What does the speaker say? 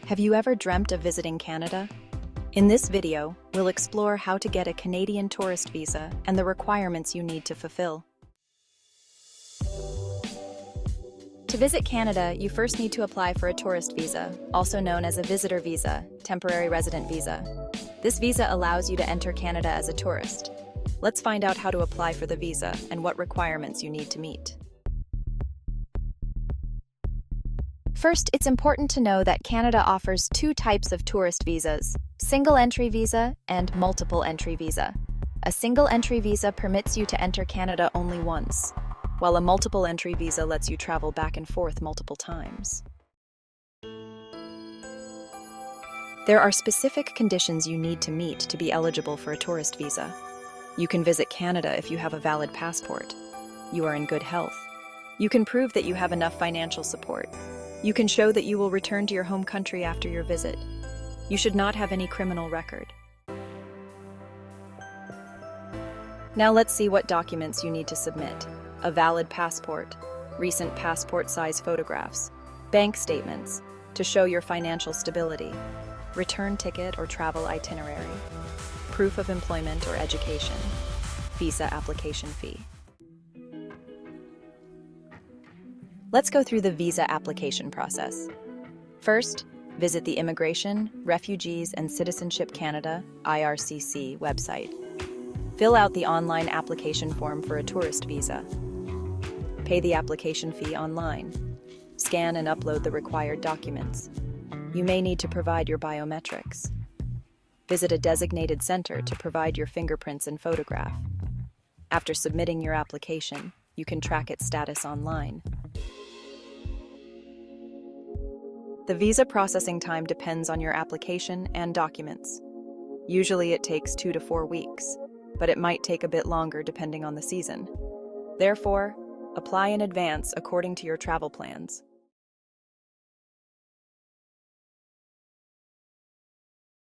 Have you ever dreamt of visiting Canada? In this video, we'll explore how to get a Canadian tourist visa and the requirements you need to fulfill. To visit Canada, you first need to apply for a tourist visa, also known as a visitor visa, temporary resident visa. This visa allows you to enter Canada as a tourist. Let's find out how to apply for the visa and what requirements you need to meet. First, it's important to know that Canada offers two types of tourist visas: single entry visa and multiple entry visa. A single entry visa permits you to enter Canada only once, while a multiple entry visa lets you travel back and forth multiple times. There are specific conditions you need to meet to be eligible for a tourist visa. You can visit Canada if you have a valid passport. You are in good health. You can prove that you have enough financial support. You can show that you will return to your home country after your visit. You should not have any criminal record. Now let's see what documents you need to submit. A valid passport, recent passport-size photographs, bank statements to show your financial stability, return ticket or travel itinerary, proof of employment or education, visa application fee. Let's go through the visa application process. First, visit the Immigration, Refugees and Citizenship Canada (IRCC) website. Fill out the online application form for a tourist visa. Pay the application fee online. Scan and upload the required documents. You may need to provide your biometrics. Visit a designated center to provide your fingerprints and photograph. After submitting your application, you can track its status online. The visa processing time depends on your application and documents. Usually it takes 2 to 4 weeks, but it might take a bit longer depending on the season. Therefore, apply in advance according to your travel plans.